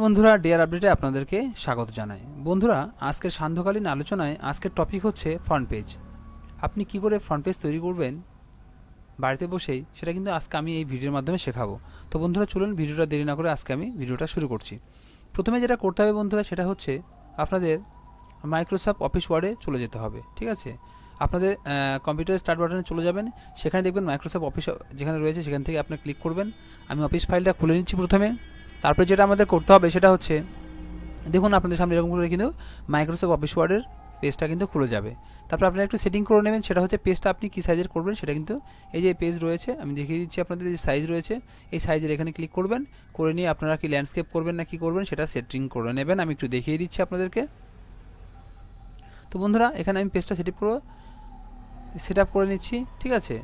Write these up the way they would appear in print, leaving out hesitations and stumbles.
বন্ধুরা, ডিয়ার আপডেটে আপনাদেরকে স্বাগত জানাই। বন্ধুরা, আজকের সান্ধ্যকালীন আলোচনায় আজকের টপিক হচ্ছে ফ্রন্ট পেজ। আপনি কি করে ফ্রন্ট পেজ তৈরি করবেন বাড়িতে বসেই, সেটা কিন্তু আজকে আমি এই ভিডিওর মাধ্যমে শেখাবো। তো বন্ধুরা চলুন, ভিডিওটা দেরি না করে আজকে আমি ভিডিওটা শুরু করছি। প্রথমে যেটা করতে হবে বন্ধুরা, সেটা হচ্ছে আপনাদের মাইক্রোসফট অফিস ওয়ার্ডে চলে যেতে হবে। ঠিক আছে, আপনাদের কম্পিউটার স্টার্ট বাটনে চলে যাবেন, সেখানে দেখবেন মাইক্রোসফট অফিস যেখানে রয়েছে সেখান থেকে আপনি ক্লিক করবেন। আমি অফিস ফাইলটা খুলে নিচ্ছি প্রথমে। তারপরে যেটা আমাদের করতে হবে সেটা হচ্ছে, দেখুন আপনাদের সামনে এরকম করে কিন্তু মাইক্রোসফট অফিস ওয়ার্ডের পেজটা কিন্তু খুলে যাবে। তারপর আপনারা একটু সেটিং করে নেবেন, সেটা হচ্ছে পেজটা আপনি কী সাইজের করবেন সেটা কিন্তু এই যে পেজ রয়েছে আমি দেখিয়ে দিচ্ছি আপনাদের, যে সাইজ রয়েছে এই সাইজের এখানে ক্লিক করবেন। করে নিয়ে আপনারা কি ল্যান্ডস্কেপ করবেন না কি করবেন সেটা সেটিং করে নেবেন। আমি একটু দেখিয়ে দিচ্ছি আপনাদেরকে। তো বন্ধুরা, এখানে আমি পেজটা সেট আপ করে নিচ্ছি। ঠিক আছে,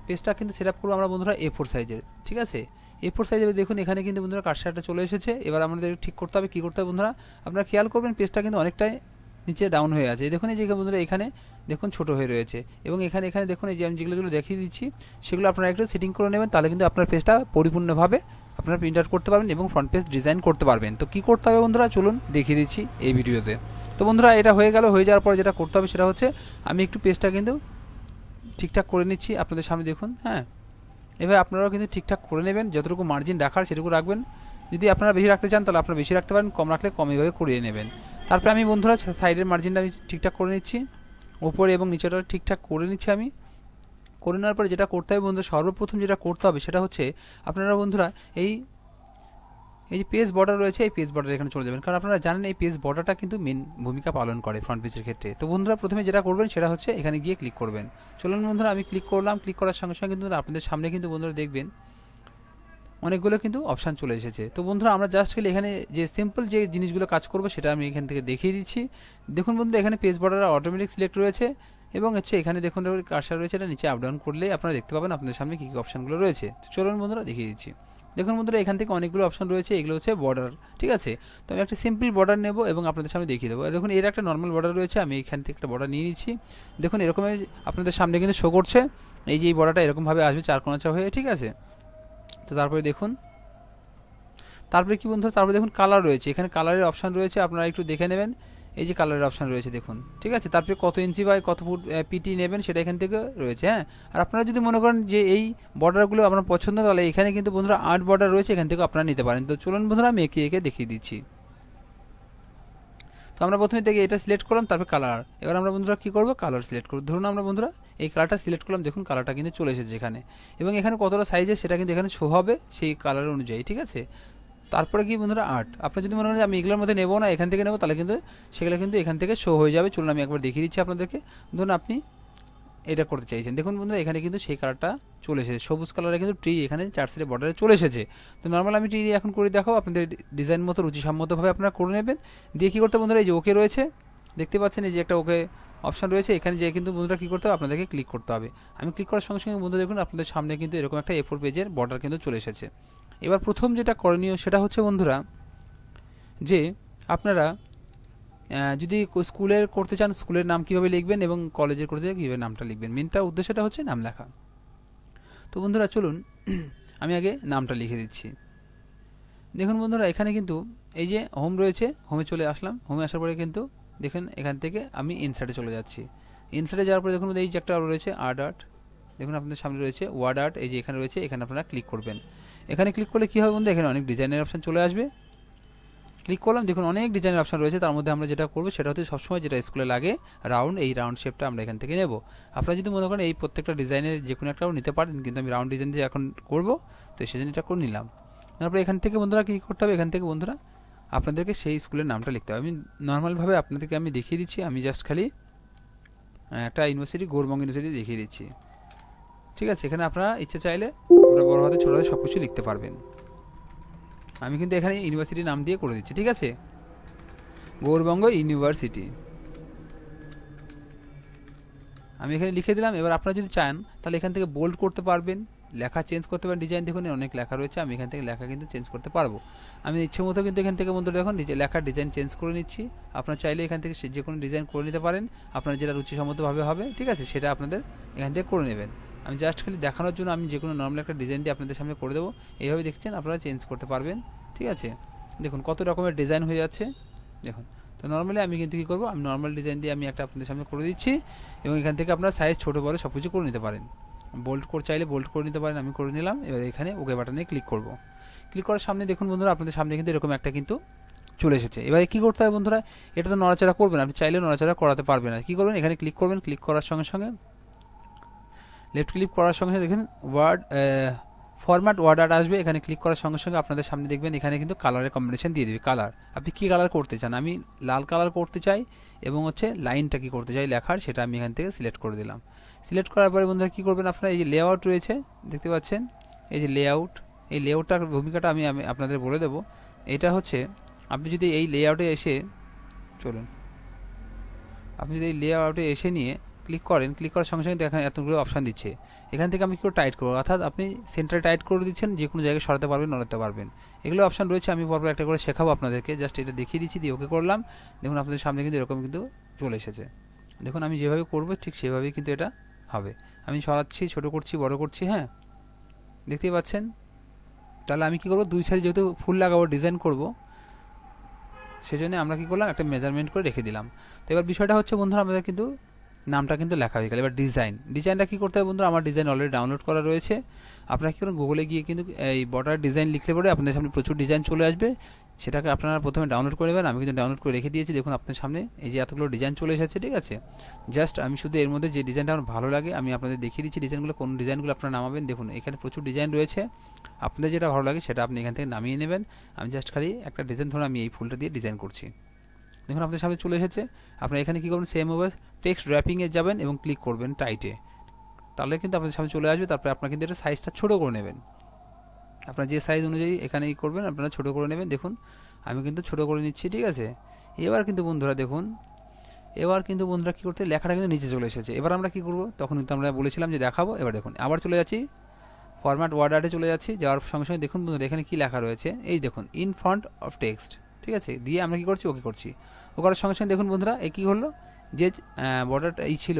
পেজটা কিন্তু সেট আপ করবো আমরা বন্ধুরা A4 সাইজের। ঠিক আছে, A4 সাইজের দেখুন এখানে কিন্তু বন্ধুরা কার্সারটা চলে এসেছে। এবার আমাদের ঠিক করতে হবে, কী করতে হবে বন্ধুরা, আপনারা খেয়াল করবেন পেজটা কিন্তু অনেকটাই নিচে ডাউন হয়ে আছে। দেখুন এই যে বন্ধুরা এখানে দেখুন ছোটো হয়ে রয়েছে, এবং এখানে দেখুন এই যে আমি যেগুলো দেখিয়ে দিচ্ছি সেগুলো আপনারা একটু সেটিং করে নেবেন, তাহলে কিন্তু আপনার পেজটা পরিপূর্ণভাবে আপনারা প্রিন্ট আউট করতে পারবেন এবং ফ্রন্ট পেজ ডিজাইন করতে পারবেন। তো কী করতে হবে বন্ধুরা, চলুন দেখিয়ে দিচ্ছি এই ভিডিওতে। তো বন্ধুরা, এটা হয়ে গেল। হয়ে যাওয়ার পর যেটা করতে হবে সেটা হচ্ছে, আমি একটু পেজটা কিন্তু ঠিকঠাক করে নিচ্ছি আপনাদের সামনে। দেখুন, হ্যাঁ, এভাবে আপনারাও কিন্তু ঠিকঠাক করে নেবেন, যতটুকু মার্জিন রাখার সেটুকু রাখবেন। যদি আপনারা বেশি রাখতে চান তাহলে আপনারা বেশি রাখতে পারেন, কম রাখলে কম এভাবে করিয়ে নেবেন। তারপরে আমি বন্ধুরা সাইডের মার্জিনটা আমি ঠিকঠাক করে নিচ্ছি, উপরে এবং নিচেটা ঠিকঠাক করে নিচ্ছি আমি। করে নেওয়ার পরে যেটা করতে হবে বন্ধুরা, সর্বপ্রথম যেটা করতে হবে সেটা হচ্ছে, আপনারা বন্ধুরা এই যে পেজ বর্ডার রয়েছে এই পেজ বর্ডার এখানে চলে যাবেন, কারণ আপনারা জানেন এই পেজ বর্ডারটা কিন্তু মেন ভূমিকা পালন করে ফ্রন্ট পেজের ক্ষেত্রে। তো বন্ধুরা প্রথমে যেটা করবেন সেটা হচ্ছে এখানে গিয়ে ক্লিক করবেন। চলুন বন্ধুরা, আমি ক্লিক করলাম। ক্লিক করার সঙ্গে সঙ্গে কিন্তু আপনাদের সামনে কিন্তু বন্ধুরা দেখবেন অনেকগুলো কিন্তু অপশান চলে এসেছে। তো বন্ধুরা আমরা জাস্ট খালি এখানে যে সিম্পল যে জিনিসগুলো কাজ করবো সেটা আমি এখান থেকে দেখিয়ে দিচ্ছি। দেখুন বন্ধুরা, এখানে পেজ বর্ডার অটোমেটিক সিলেক্ট রয়েছে, এবং হচ্ছে এখানে দেখুন কার্সার রয়েছে, এটা নিচে আপ ডাউন করলেই আপনারা দেখতে পাবেন আপনাদের সামনে কী কী অপশানগুলো রয়েছে। তো চলুন বন্ধুরা দেখিয়ে দিচ্ছি। দেখুন বন্ধুরা, এখান থেকে অনেকগুলো অপশান রয়েছে, এগুলো হচ্ছে বর্ডার। ঠিক আছে, তো আমি একটা সিম্পল বর্ডার নেব এবং আপনাদের সামনে দেখিয়ে দেবো। দেখুন এর একটা নর্মাল বর্ডার রয়েছে, আমি এখান থেকে একটা বর্ডার নিয়ে নিচ্ছি। দেখুন এরকম আপনাদের সামনে কিন্তু শো করছে, এই যে এই বর্ডারটা এরকমভাবে আসবে চারকোনা হয়ে। ঠিক আছে, তো তারপরে দেখুন, তারপরে কি বন্ধুরা, তারপরে দেখুন কালার রয়েছে, এখানে কালারের অপশান রয়েছে, আপনারা একটু দেখে নেবেন। এই যে কালারের অপশান রয়েছে দেখুন। ঠিক আছে, তারপরে কত ইঞ্চি বাই কত ফুট পিটি নেবেন সেটা এখান থেকে রয়েছে। হ্যাঁ, আর আপনারা যদি মনে করেন যে এই বর্ডারগুলো আপনার পছন্দ, তাহলে এখানে কিন্তু বন্ধুরা 8 বর্ডার রয়েছে, এখান থেকে আপনারা নিতে পারেন। তো চলুন বন্ধুরা, আমি একে দেখিয়ে দিচ্ছি। তো আমরা প্রথমে থেকে এটা সিলেক্ট করলাম, তারপর কালার। এবার আমরা বন্ধুরা কী করবো, কালার সিলেক্ট করবো। ধরুন আমরা বন্ধুরা এই কালারটা সিলেক্ট করলাম, দেখুন কালারটা কিন্তু চলে এসেছে এখানে, এবং এখানে কতটা সাইজে সেটা কিন্তু এখানে শো হবে সেই কালার অনুযায়ী। ঠিক আছে, তারপরে কি বন্ধুরা আর্ট, আপনার যদি মনে হয় আমি এগুলোর মধ্যে নেবো না, এখান থেকে নেবো, তাহলে কিন্তু সেগুলো কিন্তু এখান থেকে শো হয়ে যাবে। চলুন আমি একবার দেখিয়ে দিচ্ছি আপনাদেরকে। ধরুন আপনি এটা করতে চাইছেন, দেখুন বন্ধুরা এখানে কিন্তু সেই কালারটা চলে এসেছে, সবুজ কালারে কিন্তু ট্রি এখানে 4 সাইডে বর্ডারে চলে এসেছে। তো নর্মাল আমি ট্রি এখন করে দেখাবো, আপনাদের ডিজাইন মতো রুচিসম্মতভাবে আপনারা করে নেবেন। দিয়ে কী করতে বন্ধুরা, এই যে ওকে রয়েছে দেখতে পাচ্ছেন, এই যে একটা ওকে অপশান রয়েছে, এখানে যে কিন্তু বন্ধুরা কী করতে হবে, আপনাদেরকে ক্লিক করতে হবে। আমি ক্লিক করার সঙ্গে সঙ্গে বন্ধুরা দেখুন আপনাদের সামনে কিন্তু এরকম একটা A4 পেজের বর্ডার কিন্তু চলে এসেছে। এবার প্রথম যেটা করণীয় সেটা হচ্ছে বন্ধুরা, যে আপনারা যদি স্কুলের করতে চান, স্কুলের নাম কীভাবে লিখবেন এবং কলেজের করতে চান কীভাবে নামটা লিখবেন, মেনটা উদ্দেশ্যটা হচ্ছে নাম লেখা। তো বন্ধুরা চলুন আমি আগে নামটা লিখে দিচ্ছি। দেখুন বন্ধুরা, এখানে কিন্তু এই যে হোম রয়েছে, হোমে চলে আসলাম। হোমে আসার পরে কিন্তু দেখুন এখান থেকে আমি ইনসার্টে চলে যাচ্ছি। ইনসার্টে যাওয়ার পরে দেখুন এই যে একটা রয়েছে আর্ট, দেখুন আপনাদের সামনে রয়েছে ওয়ার্ড আর্ট, এই যে এখানে রয়েছে, এখানে আপনারা ক্লিক করবেন। এখানে ক্লিক করলে কী হবে বন্ধু, এখানে অনেক ডিজাইনের অপশান চলে আসবে। ক্লিক করলাম, দেখুন অনেক ডিজাইনের অপশান রয়েছে, তার মধ্যে আমরা যেটা করবো সেটা হচ্ছে সবসময় যেটা স্কুলে লাগে রাউন্ড, এই রাউন্ড শেপটা আমরা এখান থেকে নেব। আপনারা যদি মনে করেন এই প্রত্যেকটা ডিজাইনের যে কোনো একটাও নিতে পারেন, কিন্তু আমি রাউন্ড ডিজাইন দিয়ে এখন করবো, তো সেজন্য এটা করে নিলাম। তারপরে এখান থেকে বন্ধুরা কী করতে হবে, এখান থেকে বন্ধুরা আপনাদেরকে সেই স্কুলের নামটা লিখতে হবে। আমি নর্মালভাবে আপনাদেরকে আমি দেখিয়ে দিচ্ছি, আমি জাস্ট খালি একটা ইউনিভার্সিটি, গৌরবঙ্গ ইউনিভার্সিটি দেখিয়ে দিচ্ছি। ঠিক আছে, এখানে আপনারা ইচ্ছে চাইলে বড় হাতে ছোটো হাতে সব কিছু লিখতে পারবেন। আমি কিন্তু এখানে ইউনিভার্সিটির নাম দিয়ে করে দিচ্ছি। ঠিক আছে, গৌরবঙ্গ ইউনিভার্সিটি আমি এখানে লিখে দিলাম। এবার আপনারা যদি চান তাহলে এখান থেকে বোল্ড করতে পারবেন, লেখা চেঞ্জ করতে পারেন, ডিজাইন দেখুন অনেক লেখা রয়েছে, আমি এখান থেকে লেখা কিন্তু চেঞ্জ করতে পারবো। আমি ইচ্ছে মতো কিন্তু এখান থেকে বন্ধুরা দেখুন লেখার ডিজাইন চেঞ্জ করে নিচ্ছি। আপনারা চাইলে এখান থেকে যে কোনো ডিজাইন করে নিতে পারেন, আপনার যেটা রুচিসম্মতভাবে হবে। ঠিক আছে, সেটা আপনাদের এখান থেকে করে নেবেন। আমি জাস্ট খালি দেখানোর জন্য আমি যে কোনো নর্মাল একটা ডিজাইন দিয়ে আপনাদের সামনে করে দেবো। এইভাবে দেখছেন আপনারা চেঞ্জ করতে পারবেন। ঠিক আছে, দেখুন কত রকমের ডিজাইন হয়ে যাচ্ছে দেখুন। তো নর্মালি আমি কিন্তু কী করবো, আমি নর্মাল ডিজাইন দিয়ে আমি একটা আপনাদের সামনে করে দিচ্ছি এবং এখান থেকে আপনার সাইজ ছোটো বড়ো সব কিছু করে নিতে পারেন। বোল্ড করে চাইলে বোল্ড করে নিতে পারেন, আমি করে নিলাম। এবার এখানে ওকে বাটনে ক্লিক করব। ক্লিক করার সামনে দেখুন বন্ধুরা আপনাদের সামনে কিন্তু এরকম একটা কিন্তু চলে এসেছে। এবারে কী করতে হবে বন্ধুরা, এটা তো নড়াচড়া করবেন, আপনি চাইলেও নড়াচড়া করাতে পারবেন না। কী করবেন, এখানে ক্লিক করবেন, ক্লিক করার সঙ্গে সঙ্গে লেফট ক্লিক করার সঙ্গে সঙ্গে দেখুন ওয়ার্ড ফরম্যাট ওয়ার্ড আর্ট আসবে। এখানে ক্লিক করার সঙ্গে সঙ্গে আপনাদের সামনে দেখবেন এখানে কিন্তু কালারের কম্বিনেশন দিয়ে দেবে। কালার আপনি কী কালার করতে চান, আমি লাল কালার করতে চাই এবং হচ্ছে লাইনটা কী করতে চাই লেখার, সেটা আমি এখান থেকে সিলেক্ট করে দিলাম। সিলেক্ট করার পরে বন্ধুরা কী করবেন, আপনারা এই যে লেআউট রয়েছে দেখতে পাচ্ছেন, এই যে লেআউট, এই লেআউটটার ভূমিকাটা আমি আপনাদের বলে দেবো। এটা হচ্ছে আপনি যদি এই লেআউটে এসে চলুন, আপনি যদি এই লেআউটে এসে নিয়ে ক্লিক করেন, ক্লিক করার সঙ্গে সঙ্গে দেখেন এতগুলো অপশান দিচ্ছে। এখান থেকে আমি কেউ টাইট করবো, অর্থাৎ আপনি সেন্টারে টাইট করে দিচ্ছেন, যে কোনো জায়গায় সরাতে পারবেন, নড়াতে পারবেন। এগুলো অপশান রয়েছে, আমি পরপর একটা করে শেখাবো আপনাদেরকে। জাস্ট এটা দেখিয়ে দিচ্ছি, দিয়ে ওকে করলাম। দেখুন আপনাদের সামনে কিন্তু এরকম কিন্তু চলে এসেছে। দেখুন আমি যেভাবে করবো ঠিক সেভাবেই কিন্তু এটা হবে। আমি সরাচ্ছি, ছোটো করছি, বড় করছি, হ্যাঁ দেখতেই পাচ্ছেন। তাহলে আমি কী করবো, দুই সাইড যেহেতু ফুল লাগাবো, ডিজাইন করব, সেজন্য আমরা কী করলাম, একটা মেজারমেন্ট করে রেখে দিলাম। তো এবার বিষয়টা হচ্ছে বন্ধুরা আমাদের কিন্তু নামটা কিন্তু লেখা হয়ে গেল। এবার ডিজাইনটা কী করতে হবে বন্ধুরা, আমার ডিজাইন অলরেডি ডাউনলোড করা রয়েছে। আপনারা কী করুন, গুগলে গিয়ে কিন্তু এই বর্ডার ডিজাইন লিখলে পরে আপনাদের সামনে প্রচুর ডিজাইন চলে আসবে। সেটাকে আপনারা প্রথমে ডাউনলোড করে নেবেন। আমি কিন্তু ডাউনলোড করে রেখে দিয়েছি। দেখুন আপনার সামনে এই যে এতগুলো ডিজাইন চলে এসেছে, ঠিক আছে। জাস্ট আমি শুধু এর মধ্যে যে ডিজাইনটা আমার ভালো লাগে আমি আপনাদের দেখিয়ে দিচ্ছি ডিজাইনগুলো, কোন ডিজাইনগুলো আপনারা নামাবেন। দেখুন এখানে প্রচুর ডিজাইন রয়েছে, আপনাদের যেটা ভালো লাগে সেটা আপনি এখান থেকে নামিয়ে নেবেন। আমি জাস্ট খালি একটা ডিজাইন ধরুন আমি এই ফুলটা দিয়ে ডিজাইন করছি। দেখুন আপনাদের সামনে চলে এসেছে। আপনারা এখানে কী করবেন, সেম ওভার টেক্সট র্যাপিংয়ে যাবেন এবং ক্লিক করবেন টাইটে, তাহলে কিন্তু আপনাদের সামনে চলে আসবে। তারপরে আপনারা কিন্তু এটা সাইজটা ছোটো করে নেবেন, আপনার যে সাইজ অনুযায়ী এখানে ই করবেন, আপনারা ছোটো করে নেবেন। দেখুন আমি কিন্তু ছোটো করে নিচ্ছি, ঠিক আছে। এবার কিন্তু বন্ধুরা দেখুন, এবার কিন্তু বন্ধুরা কী করতে, লেখাটা কিন্তু নিচে চলে এসেছে। এবার আমরা কী করবো, তখন কিন্তু আমরা বলেছিলাম যে দেখাবো। এবার দেখুন আবার চলে যাচ্ছি, ফরম্যাট ওয়ার্ড আর্টে চলে যাচ্ছি। যাওয়ার সঙ্গে সঙ্গে দেখুন বন্ধুরা এখানে কী লেখা রয়েছে, এই দেখুন ইন ফ্রন্ট অফ টেক্সট, ঠিক আছে। দিয়ে আমরা কী করছি, ওকে করছি। ও করার সঙ্গে সঙ্গে দেখুন বন্ধুরা এ কী হলো, যে বর্ডারটা এই ছিল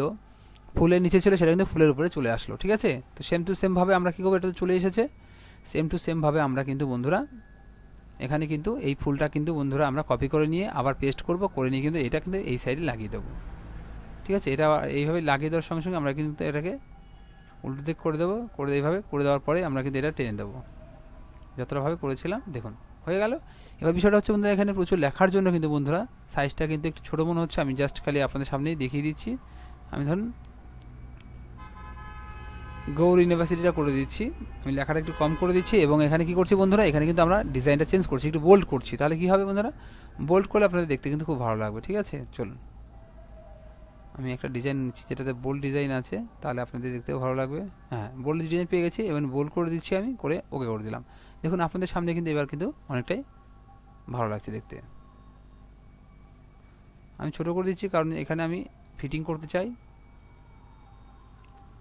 ফুলের নিচে ছিল, সেটা কিন্তু ফুলের উপরে চলে আসলো, ঠিক আছে। তো সেম টু সেমভাবে আমরা কী করবো, এটা তো চলে এসেছে, সেম টু সেমভাবে আমরা কিন্তু বন্ধুরা এখানে কিন্তু এই ফুলটা কিন্তু বন্ধুরা আমরা কপি করে নিয়ে আবার পেস্ট করব, করে নিয়ে কিন্তু এটা কিন্তু এই সাইডে লাগিয়ে দেবো, ঠিক আছে। এটা এইভাবে লাগিয়ে দেওয়ার সঙ্গে সঙ্গে আমরা কিন্তু এটাকে উল্টো দিক করে দেবো, করে এইভাবে করে দেওয়ার পরে আমরা কিন্তু এটা টেনে দেবো, যতটাভাবে করেছিলাম। দেখুন হয়ে গেল। এবার বিষয়টা হচ্ছে বন্ধুরা এখানে প্রচুর লেখার জন্য কিন্তু বন্ধুরা সাইজটা কিন্তু একটু ছোটো মনে হচ্ছে। আমি জাস্ট খালি আপনাদের সামনেই দেখিয়ে দিচ্ছি। আমি ধরুন গৌড় ইউনিভার্সিটিটা করে দিচ্ছি, আমি লেখাটা একটু কম করে দিচ্ছি এবং এখানে কী করছি বন্ধুরা, এখানে কিন্তু আমরা ডিজাইনটা চেঞ্জ করছি, একটু বোল্ড করছি। তাহলে কী হবে বন্ধুরা, বোল্ড করলে আপনাদের দেখতে কিন্তু খুব ভালো লাগবে, ঠিক আছে। চলুন আমি একটা ডিজাইন নিচ্ছি যেটাতে বোল্ড ডিজাইন আছে, তাহলে আপনাদের দেখতেও ভালো লাগবে। হ্যাঁ বোল্ড ডিজাইন পেয়ে গেছি, এবং বোল্ড করে দিচ্ছি আমি, করে ওকে করে দিলাম। দেখুন আপনাদের সামনে কিন্তু এবার কিন্তু অনেকটাই ভালো লাগছে দেখতে। আমি ছোটো করে দিচ্ছি কারণ এখানে আমি ফিটিং করতে চাই।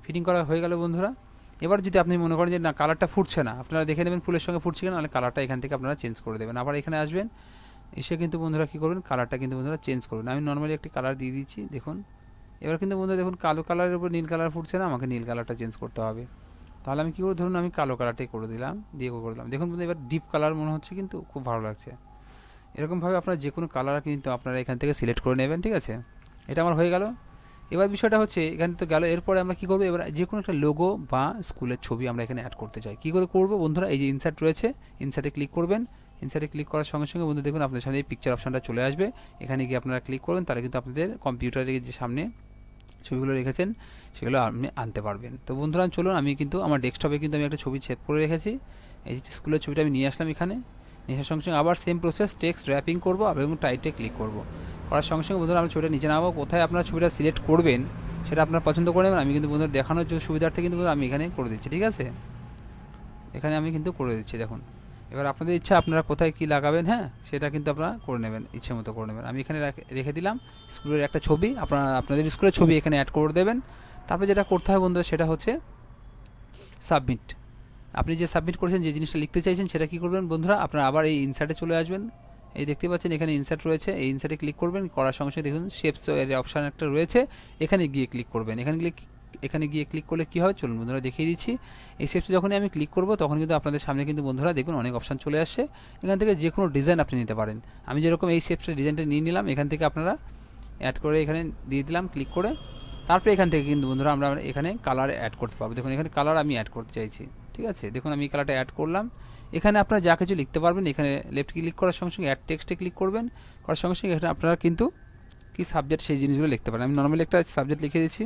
ফিটিং করা হয়ে গেল বন্ধুরা। এবার যদি আপনি মনে করেন যে না কালারটা ফুটছে না, আপনারা দেখে নেবেন ফুলের সঙ্গে ফুটছে কিনা, নাহলে কালারটা এখান থেকে আপনারা চেঞ্জ করে দেবেন। আবার এখানে আসবেন, এসে কিন্তু বন্ধুরা কী করবেন, কালারটা কিন্তু বন্ধুরা চেঞ্জ করবেন। আমি নর্মালি একটি কালার দিয়ে দিচ্ছি, দেখুন এবার কিন্তু বন্ধুরা দেখুন কালো কালারের উপর নীল কালার ফুটছে না, আমাকে নীল কালারটা চেঞ্জ করতে হবে। তাহলে আমি কী করব, ধরুন আমি কালো কালারটাই করে দিলাম, দিয়ে করে দিলাম। দেখুন বন্ধু এবার ডিপ কালার মনে হচ্ছে, কিন্তু খুব ভালো লাগছে। এরকমভাবে আপনারা যে কোনো কালার কিন্তু আপনারা এখান থেকে সিলেক্ট করে নেবেন, ঠিক আছে। এটা আমার হয়ে গেল। এবার বিষয়টা হচ্ছে এখানে তো গেল, এরপরে আমরা কী করবো, এবার যে কোনো একটা লোগো বা স্কুলের ছবি আমরা এখানে অ্যাড করতে চাই। কী করে করবো বন্ধুরা, এই যে ইনসার্ট রয়েছে, ইনসার্টে ক্লিক করবেন। ইনসার্টে ক্লিক করার সঙ্গে সঙ্গে বন্ধু দেখুন আপনার সামনে এই পিকচার অপশনটা চলে আসবে। এখানে গিয়ে আপনারা ক্লিক করবেন, তাহলে কিন্তু আপনাদের কম্পিউটারে যে সামনে ছবিগুলো রেখেছেন সেগুলো আপনি আনতে পারবেন। তো বন্ধুরা চলুন, আমি কিন্তু আমার ডেস্কটপে কিন্তু আমি একটা ছবি সেভ করে রেখেছি। এই যে স্কুলের ছবিটা আমি নিয়ে আসলাম এখানে, নিয়ে আসার সঙ্গে সঙ্গে আবার সেম প্রসেস, টেক্সট র্যাপিং করবো এবং টাইটে ক্লিক করবো। করার সঙ্গে সঙ্গে বন্ধুরা আমরা ছবিটা নিচে নামাবো। কোথায় আপনারা ছবিটা সিলেক্ট করবেন সেটা আপনারা পছন্দ করে নেবেন। আমি কিন্তু বন্ধুরা দেখানোর জন্য সুবিধার্থে কিন্তু আমি এখানে করে দিচ্ছি, ঠিক আছে। এখানে আমি কিন্তু করে দিচ্ছি, দেখুন। এবার আপনাদের ইচ্ছা আপনারা কোথায় কী লাগাবেন, হ্যাঁ সেটা কিন্তু আপনারা করে নেবেন, ইচ্ছে মতো করে নেবেন। আমি এখানে রেখে দিলাম স্কুলের একটা ছবি, আপনাদের স্কুলের ছবি এখানে অ্যাড করে দেবেন। তারপরে যেটা করতে হয় বন্ধুরা সেটা হচ্ছে সাবমিট। আপনি যে সাবমিট করেছেন, যে জিনিসটা লিখতে চাইছেন সেটা কী করবেন বন্ধুরা, আপনারা আবার এই ইনসার্টে চলে আসবেন। এই দেখতে পাচ্ছেন এখানে ইনসার্ট রয়েছে, এই ইনসার্টে ক্লিক করবেন। করার সঙ্গে সঙ্গে দেখুন শেপস এর অপশান একটা রয়েছে, এখানে গিয়ে ক্লিক করবেন। এখানে এখানে গিয়ে ক্লিক করলে কী হয় চলুন বন্ধুরা দেখিয়ে দিচ্ছি। এই শেপসে যখনই আমি ক্লিক করব তখন কিন্তু আপনাদের সামনে কিন্তু বন্ধুরা দেখুন অনেক অপশান চলে আসছে। এখান থেকে যে কোনো ডিজাইন আপনি নিতে পারেন। আমি যেরকম এই শেপসের ডিজাইনটা নিয়ে নিলাম, এখান থেকে আপনারা অ্যাড করে এখানে দিয়ে দিলাম ক্লিক করে। তারপরে এখান থেকে কিন্তু বন্ধুরা আমরা এখানে কালার অ্যাড করতে পারবো। দেখুন এখানে কালার আমি অ্যাড করতে চাইছি, ঠিক আছে। দেখুন আমি এই কালারটা অ্যাড করলাম। এখানে আপনারা যা কিছু লিখতে পারবেন, এখানে লেফট ক্লিক করার সঙ্গে সঙ্গে অ্যাড টেক্সটে ক্লিক করবেন, করার সঙ্গে সঙ্গে এখানে আপনারা কিন্তু কী সাবজেক্ট সেই জিনিসগুলো লিখতে পারেন। আমি নর্মালি একটা সাবজেক্ট লিখে দিচ্ছি।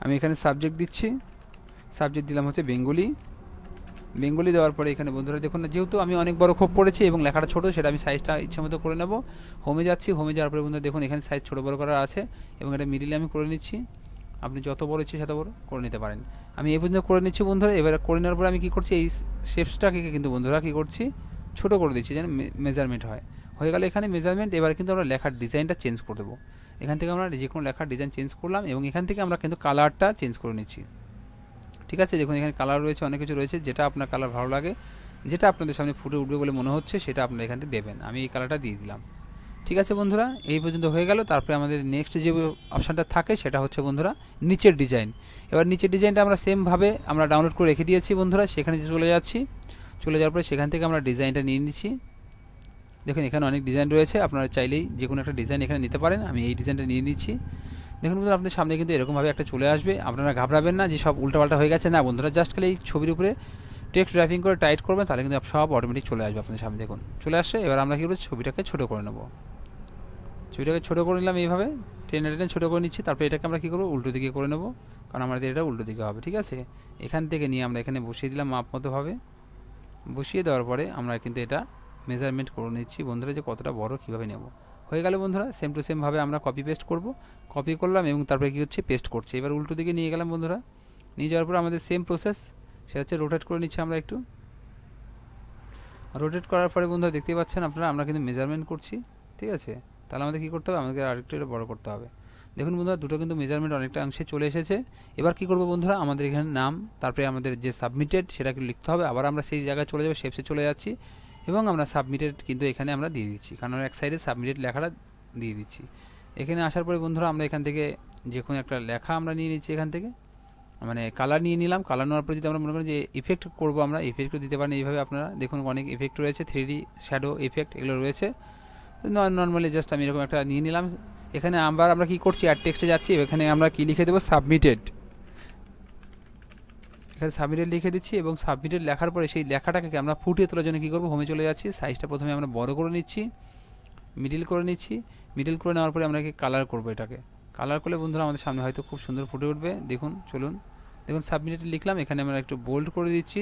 আমি এখানে সাবজেক্ট দিচ্ছি, সাবজেক্ট দিলাম হচ্ছে বেঙ্গলি। বেঙ্গলি দেওয়ার পরে এখানে বন্ধুরা দেখুন না, যেহেতু আমি অনেক বড় খোপ পড়েছি এবং লেখাটা ছোটো, সেটা আমি সাইজটা ইচ্ছে মতো করে নেব। হোমে যাচ্ছি, হোমে যাওয়ার পরে বন্ধুরা দেখুন এখানে সাইজ ছোটো বড় করা আছে এবং এটা মিডিলে আমি করে নিচ্ছি। আপনি যত বড় ইচ্ছে তত বড় করে নিতে পারেন। আমি এই পর্যন্ত করে নিচ্ছি বন্ধুরা। এবার করে নেওয়ার পরে আমি কী করছি, এই শেপসটাকে কিন্তু বন্ধুরা কী করছি, ছোটো করে দিচ্ছি যেন মেজারমেন্ট হয়ে গেলে এখানে মেজারমেন্ট। এবার কিন্তু আমরা লেখার ডিজাইনটা চেঞ্জ করে দেবো। এখান থেকে আমরা যে কোনো লেখার ডিজাইন চেঞ্জ করলাম এবং এখান থেকে আমরা কিন্তু কালারটা চেঞ্জ করে নিচ্ছি, ঠিক আছে। দেখুন এখানে কালার রয়েছে, অনেক কিছু রয়েছে, যেটা আপনার কালার ভালো লাগে, যেটা আপনাদের সামনে ফুটে উঠবে বলে মনে হচ্ছে সেটা আপনারা এখান থেকে দেবেন। আমি এই কালারটা দিয়ে দিলাম, ঠিক আছে বন্ধুরা। এই পর্যন্ত হয়ে গেল। তারপরে আমাদের নেক্সট যে অপশানটা থাকে সেটা হচ্ছে বন্ধুরা নিচের ডিজাইন। এবার নিচের ডিজাইনটা আমরা সেমভাবে আমরা ডাউনলোড করে রেখে দিয়েছি বন্ধুরা। সেখানে চলে যাচ্ছি, চলে যাওয়ার পরে সেখান থেকে আমরা ডিজাইনটা নিয়ে নিচ্ছি। দেখুন এখানে অনেক ডিজাইন রয়েছে, আপনারা চাইলেই যে কোনো একটা ডিজাইন এখানে নিতে পারেন। আমি এই ডিজাইনটা নিয়ে নিচ্ছি। দেখুন বন্ধুরা আপনাদের সামনে কিন্তু এরকমভাবে একটা চলে আসবে। আপনারা ঘাবড়াবেন না যে সব উল্টাপাল্টা হয়ে গেছে, না বন্ধুরা, জাস্ট খালি এই ছবির উপরে টেক্সট ড্রাইভিং করে টাইট করবেন, তাহলে কিন্তু সব অটোমেটিক চলে আসবে আপনাদের সামনে। দেখুন চলে আসছে। এবার আমরা কী করব, ছবিটাকে ছোটো করে নেব। ছবিটাকে ছোটো করে নিলাম, এইভাবে টেনে টেনে ছোটো করে নিচ্ছি। তারপরে এটাকে আমরা কী করবো, উল্টো দিকে করে নেব, কারণ আমাদের এটা উল্টো দিকে হবে, ঠিক আছে। এখান থেকে নিয়ে আমরা এখানে বসিয়ে দিলাম মাপ মতোভাবে। বসিয়ে দেওয়ার পরে আমরা কিন্তু এটা মেজারমেন্ট করে নিচ্ছি বন্ধুরা, যে কতটা বড় কীভাবে নেব। হয়ে গেল বন্ধুরা। সেম টু সেমভাবে আমরা কপি পেস্ট করব। কপি করলাম এবং তারপরে কী হচ্ছে, পেস্ট করছি। এবার উল্টো দিকে নিয়ে গেলাম বন্ধুরা। নিয়ে যাওয়ার পর আমাদের সেম প্রসেস, সেটা হচ্ছে রোটেট করে নিচ্ছি আমরা একটু। রোটেট করার পরে বন্ধুরা দেখতেই পাচ্ছেন আপনারা, আমরা কিন্তু মেজারমেন্ট করছি, ঠিক আছে। তাহলে আমাদের কী করতে হবে, আমাদের আরেকটু এটা বড় করতে হবে। দেখুন বন্ধুরা দুটো কিন্তু মেজারমেন্ট অনেকটা অংশে চলে এসেছে। এবার কী করবো বন্ধুরা, আমাদের এখানে নাম, তারপরে আমাদের যে সাবমিটেড সেটাকে লিখতে হবে। আবার আমরা সেই জায়গায় চলে যাবো, শেপসে চলে যাচ্ছি এবং আমরা সাবমিটেড কিন্তু এখানে আমরা দিয়ে দিচ্ছি, কারণ আমরা এক সাইডে সাবমিটেড লেখাটা দিয়ে দিচ্ছি। এখানে আসার পরে বন্ধুরা আমরা এখান থেকে যে কোনো একটা লেখা আমরা নিয়ে নিচ্ছি, এখান থেকে মানে কালার নিয়ে নিলাম। কালার নেওয়ার পর যদি আমরা মনে করি যে ইফেক্ট করবো, আমরা ইফেক্টও দিতে পারেন এইভাবে। আপনারা দেখুন অনেক ইফেক্ট রয়েছে, 3D শ্যাডো ইফেক্ট এগুলো রয়েছে। নর্মালি জাস্ট আমি এরকম একটা নিয়ে নিলাম। এখানে আমরা কী করছি, অ্যাড টেক্সটে যাচ্ছি, এখানে আমরা কী লিখে দেবো, সাবমিটেড। এখানে সাবমিটেড লিখে দিচ্ছি এবং সাবমিটেড লেখার পরে সেই লেখাটাকে আমরা ফুটিয়ে তোলার জন্য কী করবো, হোমে চলে যাচ্ছি। সাইজটা প্রথমে আমরা বড় করে নিচ্ছি, মিডিল করে নিচ্ছি। মিডিল করে নেওয়ার পরে আমরা কি কালার করবো, এটাকে কালার করলে বন্ধুরা আমাদের সামনে হয়তো খুব সুন্দর ফুটে উঠবে। দেখুন চলুন, দেখুন সাবমিটেড লিখলাম, এখানে আমরা একটু বোল্ড করে দিচ্ছি।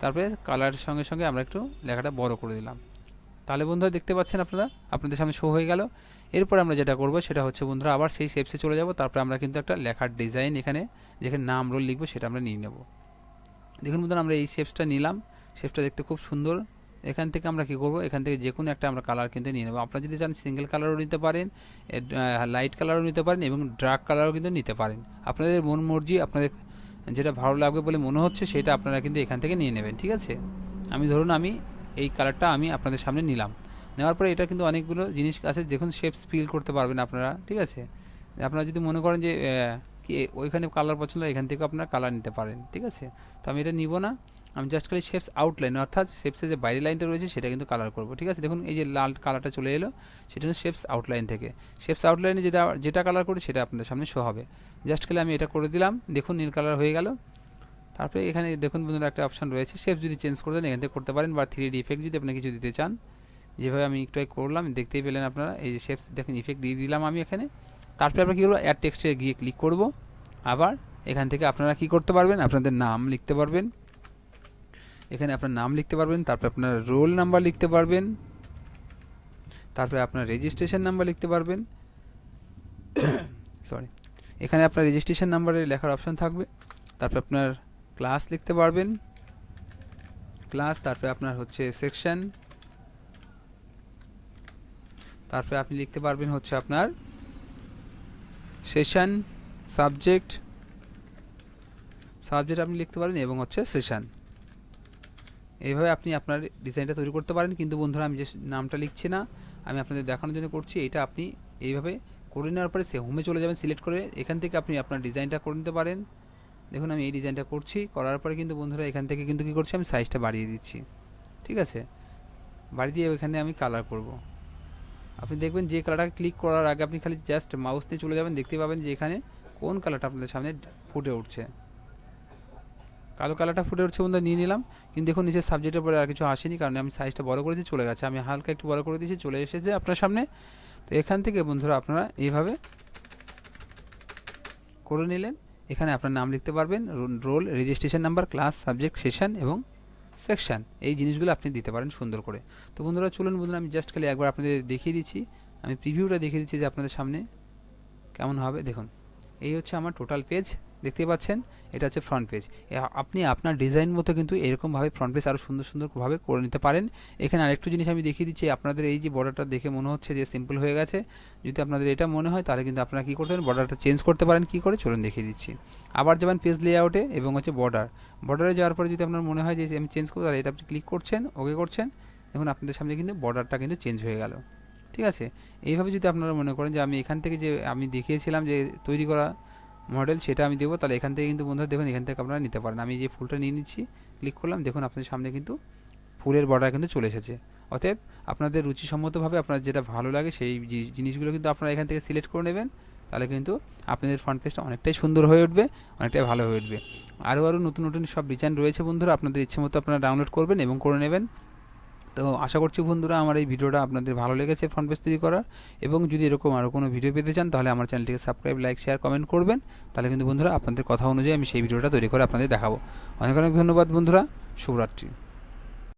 তারপরে কালারের সঙ্গে সঙ্গে আমরা একটু লেখাটা বড় করে দিলাম। তাহলে বন্ধুরা দেখতে পাচ্ছেন আপনারা, আপনাদের সামনে শো হয়ে গেল। এরপর আমরা যেটা করব সেটা হচ্ছে বন্ধুরা আবার সেই শেপসে চলে যাব। তারপরে আমরা কিন্তু একটা লেখার ডিজাইন এখানে যেখানে নাম রোল লিখবো সেটা আমরা নিয়ে নেব। দেখুন বন্ধুরা আমরা এই শেপসটা নিলাম, শেপসটা দেখতে খুব সুন্দর। এখান থেকে আমরা কী করবো, এখান থেকে যে কোনো একটা আমরা কালার কিন্তু নিয়ে নেব। আপনারা যদি চান সিঙ্গেল কালারও নিতে পারেন, লাইট কালারও নিতে পারেন এবং ডার্ক কালারও কিন্তু নিতে পারেন। আপনাদের মন মর্জি, আপনাদের যেটা ভালো লাগবে বলে মনে হচ্ছে সেটা আপনারা কিন্তু এখান থেকে নিয়ে নেবেন, ঠিক আছে। ধরুন আমি এই কালারটা আমি আপনাদের সামনে নিলাম। নেওয়ার পরে এটা কিন্তু অনেকগুলো জিনিস আছে, দেখুন শেপস ফিল করতে পারবেন আপনারা, ঠিক আছে। আপনারা যদি মনে করেন যে কি ওইখানে কালার পছন্দ, এখান থেকে আপনারা কালার নিতে পারেন, ঠিক আছে। তো আমি এটা নিব না, আমি জাস্ট খালি শেপস আউটলাইন, অর্থাৎ শেপসের যে বাইরের লাইনটা রয়েছে সেটা কিন্তু কালার করব, ঠিক আছে। দেখুন এই যে লাল কালারটা চলে এলো, সেটা হচ্ছে শেপস আউটলাইন থেকে। শেপস আউটলাইনে যেটা কালার করি সেটা আপনাদের সামনে শো হবে। জাস্ট খালি আমি এটা করে দিলাম, দেখুন নীল কালার হয়ে গেল। তারপরে এখানে দেখুন বন্ধুরা একটা অপশন রয়েছে, শেপস যদি চেঞ্জ করে দেন এখান থেকে করতে পারেন, বা 3D ইফেক্ট যদি আপনি কিছু দিতে চান, যেভাবে আমি একটু করলাম দেখতেই পেলেন আপনারা। এই যে শেপস দেখুন ইফেক্ট দিয়ে দিলাম আমি এখানে। তারপরে আমরা কী করবো, অ্যাড টেক্সটে গিয়ে ক্লিক করব। আবার এখান থেকে আপনারা কী করতে পারবেন, আপনাদের নাম লিখতে পারবেন, এখানে আপনার নাম লিখতে পারবেন, তারপরে আপনার রোল নাম্বার লিখতে পারবেন, তারপরে আপনার রেজিস্ট্রেশন নাম্বার লিখতে পারবেন। সরি, এখানে আপনার রেজিস্ট্রেশন নাম্বারে লেখার অপশন থাকবে। তারপরে আপনার ক্লাস লিখতে পারবেন, ক্লাস, তারপরে আপনার হচ্ছে সেকশন, তারপরে আপনি লিখতে পারবেন হচ্ছে আপনার সেশন, সাবজেক্ট আপনি লিখতে পারেন এবং হচ্ছে সেশন। এইভাবে আপনি আপনার ডিজাইনটা তৈরি করতে পারেন। কিন্তু বন্ধুরা আমি যে নামটা লিখছি না, আমি আপনাদের দেখানোর জন্য করছি, এটা আপনি এইভাবে করে নেওয়ার পরে হোমে চলে যাবেন, সিলেক্ট করে এখান থেকে আপনি আপনার ডিজাইনটা করে নিতে পারেন। দেখুন আমি এই ডিজাইনটা করছি, করার পরে কিন্তু বন্ধুরা এখান থেকে কিন্তু কী করছি, আমি সাইজটা বাড়িয়ে দিচ্ছি। ঠিক আছে, বাড়িয়ে দিয়ে এখানে আমি কালার করব। আপনি দেখবেন যে কালারটা ক্লিক করার আগে আপনি খালি জাস্ট মাউস দিয়ে চলে যাবেন, দেখতে পাবেন যে এখানে কোন কালারটা আপনাদের সামনে ফুটে উঠছে। কালো কালারটা ফুটে উঠছে বন্ধুরা, নিয়ে নিলাম। কিন্তু দেখুন নিচের সাবজেক্টের পরে আর কিছু আসেনি, কারণ আমি সাইজটা বড় করে দিয়ে চলে গেছে। আমি হালকা একটু বড় করে দিয়েছি, চলে এসেছে আপনার সামনে। তো এখান থেকে বন্ধুরা আপনারা এইভাবে করে নিলেন। এখানে আপনার নাম লিখতে পারবেন, roll, registration number, class, subject, session এবং সেকশন, এই জিনিসগুলো আপনি দিতে পারেন সুন্দর করে। তো বন্ধুরা চলুন বন্ধুরা, আমি জাস্ট খালি একবার আপনাদের দেখিয়ে দিচ্ছি, আমি প্রিভিউটা দেখিয়ে দিচ্ছি যে আপনাদের সামনে কেমন হবে। দেখুন এই হচ্ছে আমার টোটাল পেজ, দেখতে পাচ্ছেন, এটা হচ্ছে ফ্রন্ট পেজ। আপনি আপনার ডিজাইন মতো কিন্তু এরকমভাবে ফ্রন্ট পেজ আরও সুন্দর সুন্দরভাবে করে নিতে পারেন। এখানে আরেকটু জিনিস আমি দেখিয়ে দিচ্ছি, আপনাদের এই যে বর্ডারটা দেখে মনে হচ্ছে যে সিম্পল হয়ে গেছে, যদি আপনাদের এটা মনে হয় তাহলে কিন্তু আপনারা কী করতে পারেন, বর্ডারটা চেঞ্জ করতে পারেন। কী করে চলুন দেখিয়ে দিচ্ছি। আবার যাবেন পেজ লেআউটে এবং হচ্ছে বর্ডারে যাওয়ার পরে যদি আপনার মনে হয় যে আমি চেঞ্জ করবো, তাহলে এটা আপনি ক্লিক করছেন, ওকে করছেন, দেখুন আপনাদের সামনে কিন্তু বর্ডারটা কিন্তু চেঞ্জ হয়ে গেল। ঠিক আছে, এইভাবে যদি আপনারা মনে করেন যে আমি এখান থেকে যে আমি দেখিয়েছিলাম যে তৈরি করা মডেল সেটা আমি দেবো, তাহলে এখান থেকে কিন্তু বন্ধুরা দেখুন এখান থেকে আপনারা নিতে পারেন। আমি যে ফুলটা নিয়ে নিচ্ছি, ক্লিক করলাম, দেখুন আপনাদের সামনে কিন্তু ফুলের বর্ডার কিন্তু চলে এসেছে। অতএব আপনাদের রুচিসম্মতভাবে আপনার যেটা ভালো লাগে সেই জিনিসগুলো কিন্তু আপনারা এখান থেকে সিলেক্ট করে নেবেন, তাহলে কিন্তু আপনাদের ফ্রন্ট পেজটা অনেকটাই সুন্দর হয়ে উঠবে, অনেকটাই ভালো হয়ে উঠবে। আরও নতুন নতুন সব ডিজাইন রয়েছে বন্ধুরা, আপনাদের ইচ্ছে মতো আপনারা ডাউনলোড করবেন এবং করে নেবেন। তো আশা করছি বন্ধুরা আমার এই ভিডিওটা আপনাদের ভালো লেগেছে ফ্রন্ট পেজ তৈরি করার, এবং যদি এরকম আরও কোনো ভিডিও পেতে চান তাহলে আমার চ্যানেলটিকে সাবস্ক্রাইব, লাইক, শেয়ার, কমেন্ট করবেন। তাহলে কিন্তু বন্ধুরা আপনাদের কথা অনুযায়ী আমি সেই ভিডিওটা তৈরি করে আপনাদের দেখাবো। অনেক অনেক ধন্যবাদ বন্ধুরা, শুভরাত্রি।